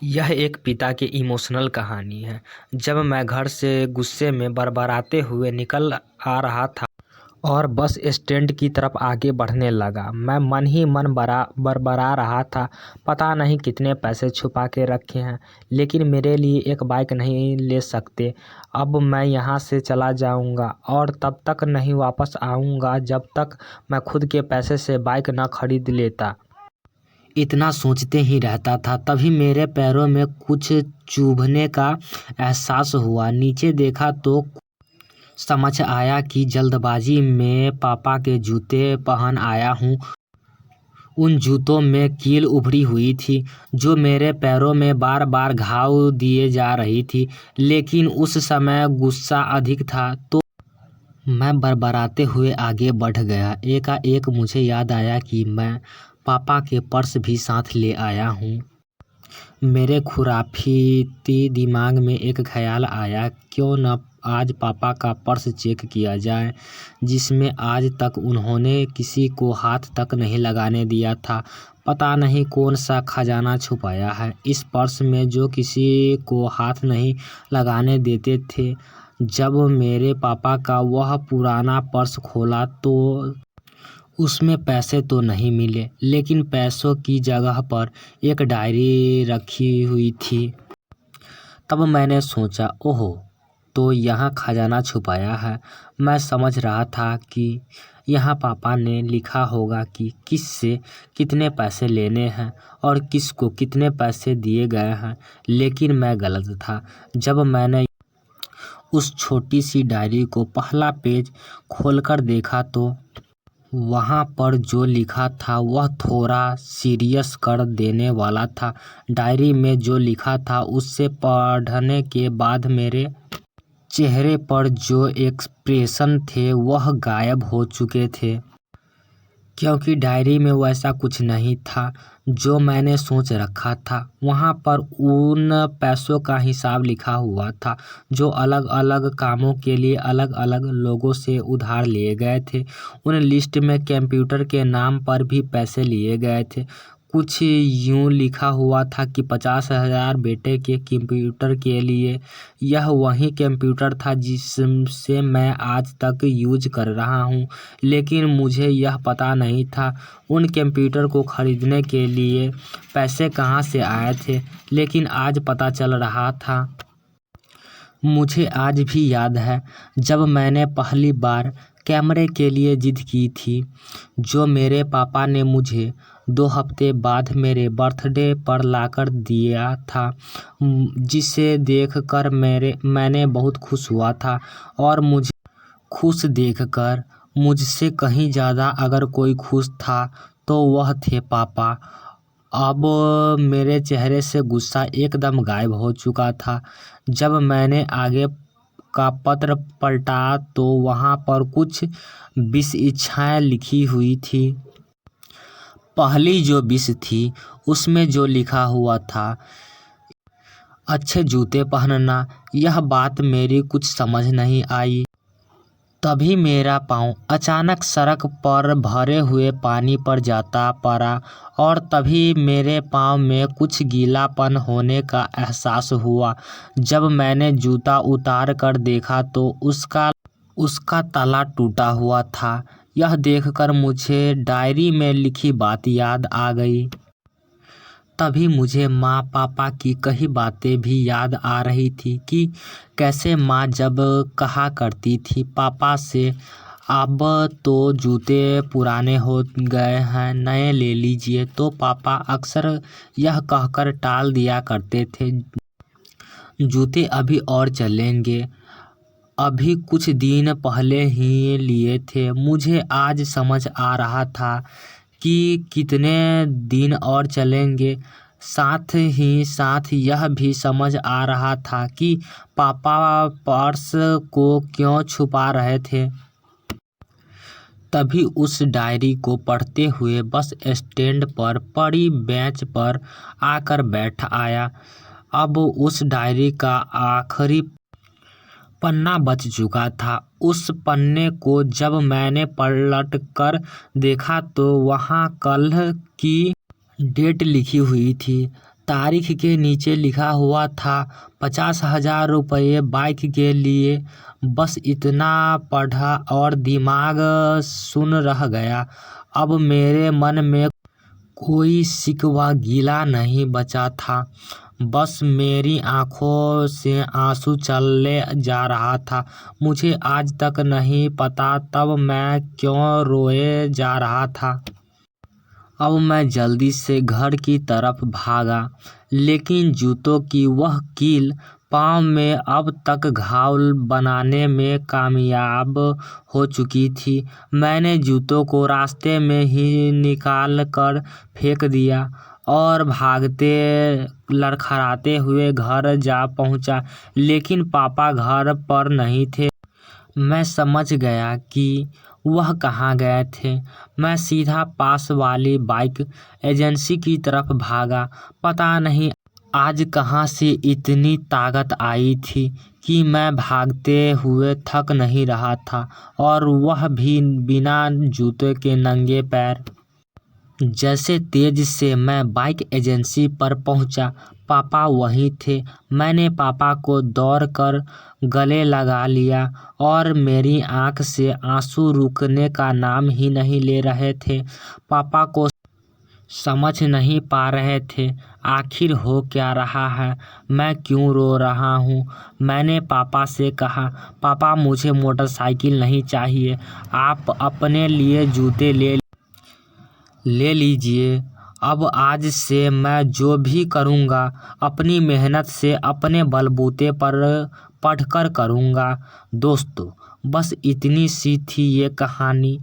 यह एक पिता की इमोशनल कहानी है। जब मैं घर से गुस्से में बड़बड़ाते हुए निकल आ रहा था और बस स्टैंड की तरफ आगे बढ़ने लगा, मैं मन ही मन बड़बड़ा रहा था, पता नहीं कितने पैसे छुपा के रखे हैं, लेकिन मेरे लिए एक बाइक नहीं ले सकते। अब मैं यहाँ से चला जाऊँगा और तब तक नहीं वापस आऊँगा जब तक मैं खुद के पैसे से बाइक न खरीद लेता। इतना सोचते ही रहता था, तभी मेरे पैरों में कुछ चुभने का एहसास हुआ। नीचे देखा तो समझ आया कि जल्दबाजी में पापा के जूते पहन आया हूँ। उन जूतों में कील उभरी हुई थी जो मेरे पैरों में बार बार घाव दिए जा रही थी, लेकिन उस समय गुस्सा अधिक था तो मैं बड़बड़ाते हुए आगे बढ़ गया। एकाएक मुझे याद आया कि मैं पापा के पर्स भी साथ ले आया हूँ। मेरे खुराफाती दिमाग में एक ख्याल आया, क्यों न आज पापा का पर्स चेक किया जाए, जिसमें आज तक उन्होंने किसी को हाथ तक नहीं लगाने दिया था। पता नहीं कौन सा खजाना छुपाया है इस पर्स में जो किसी को हाथ नहीं लगाने देते थे। जब मेरे पापा का वह पुराना पर्स खोला तो उसमें पैसे तो नहीं मिले, लेकिन पैसों की जगह पर एक डायरी रखी हुई थी। तब मैंने सोचा, ओहो, तो यहाँ खजाना छुपाया है। मैं समझ रहा था कि यहाँ पापा ने लिखा होगा कि किससे कितने पैसे लेने हैं और किसको कितने पैसे दिए गए हैं, लेकिन मैं गलत था। जब मैंने उस छोटी सी डायरी को पहला पेज खोलकर देखा तो वहाँ पर जो लिखा था वह थोड़ा सीरियस कर देने वाला था। डायरी में जो लिखा था उससे पढ़ने के बाद मेरे चेहरे पर जो एक्सप्रेशन थे वह गायब हो चुके थे, क्योंकि डायरी में वैसा कुछ नहीं था जो मैंने सोच रखा था। वहाँ पर उन पैसों का हिसाब लिखा हुआ था जो अलग अलग कामों के लिए अलग अलग लोगों से उधार लिए गए थे। उन लिस्ट में कंप्यूटर के नाम पर भी पैसे लिए गए थे। कुछ यूँ लिखा हुआ था कि 50,000 बेटे के कंप्यूटर के लिए। यह वही कंप्यूटर था जिससे मैं आज तक यूज कर रहा हूँ, लेकिन मुझे यह पता नहीं था उन कंप्यूटर को खरीदने के लिए पैसे कहाँ से आए थे, लेकिन आज पता चल रहा था। मुझे आज भी याद है जब मैंने पहली बार कैमरे के लिए जिद की थी, जो मेरे पापा ने मुझे 2 हफ्ते बाद मेरे बर्थडे पर लाकर दिया था, जिसे देखकर मैंने बहुत खुश हुआ था। और मुझे खुश देखकर मुझसे कहीं ज़्यादा अगर कोई खुश था तो वह थे पापा। अब मेरे चेहरे से गुस्सा एकदम गायब हो चुका था। जब मैंने आगे का पत्र पलटा तो वहाँ पर कुछ 20 इच्छाएं लिखी हुई थी। पहली जो 20 थी उसमें जो लिखा हुआ था, अच्छे जूते पहनना। यह बात मेरी कुछ समझ नहीं आई। तभी मेरा पाँव अचानक सड़क पर भरे हुए पानी पर जाता पड़ा और तभी मेरे पाँव में कुछ गीलापन होने का एहसास हुआ। जब मैंने जूता उतार कर देखा तो उसका ताला टूटा हुआ था। यह देखकर मुझे डायरी में लिखी बात याद आ गई। तभी मुझे माँ पापा की कही बातें भी याद आ रही थी कि कैसे माँ जब कहा करती थी पापा से, अब तो जूते पुराने हो गए हैं, नए ले लीजिए, तो पापा अक्सर यह कहकर टाल दिया करते थे, जूते अभी और चलेंगे, अभी कुछ दिन पहले ही लिए थे। मुझे आज समझ आ रहा था कि कितने दिन और चलेंगे। साथ ही साथ यह भी समझ आ रहा था कि पापा पर्स को क्यों छुपा रहे थे। तभी उस डायरी को पढ़ते हुए बस स्टैंड पर पड़ी बेंच पर आकर बैठ आया। अब उस डायरी का आखिरी पन्ना बच चुका था। उस पन्ने को जब मैंने पलट कर देखा तो वहाँ कल की डेट लिखी हुई थी। तारीख के नीचे लिखा हुआ था 50,000 रुपये बाइक के लिए। बस इतना पढ़ा और दिमाग सुन रह गया। अब मेरे मन में कोई शिकवा गिला नहीं बचा था, बस मेरी आंखों से आंसू चले जा रहा था। मुझे आज तक नहीं पता तब मैं क्यों रोए जा रहा था। अब मैं जल्दी से घर की तरफ भागा, लेकिन जूतों की वह कील पाँव में अब तक घाव बनाने में कामयाब हो चुकी थी। मैंने जूतों को रास्ते में ही निकाल कर फेंक दिया और भागते लड़खड़ाते हुए घर जा पहुंचा, लेकिन पापा घर पर नहीं थे। मैं समझ गया कि वह कहाँ गए थे। मैं सीधा पास वाली बाइक एजेंसी की तरफ भागा। पता नहीं आज कहाँ से इतनी ताकत आई थी कि मैं भागते हुए थक नहीं रहा था, और वह भी बिना जूते के नंगे पैर। जैसे तेज से मैं बाइक एजेंसी पर पहुंचा, पापा वहीं थे। मैंने पापा को दौड़कर गले लगा लिया और मेरी आंख से आंसू रुकने का नाम ही नहीं ले रहे थे। पापा को समझ नहीं पा रहे थे आखिर हो क्या रहा है, मैं क्यों रो रहा हूँ। मैंने पापा से कहा, पापा मुझे मोटरसाइकिल नहीं चाहिए, आप अपने लिए जूते ले लीजिए। अब आज से मैं जो भी करूँगा अपनी मेहनत से अपने बलबूते पर पढ़कर करूँगा। दोस्तों, बस इतनी सी थी ये कहानी।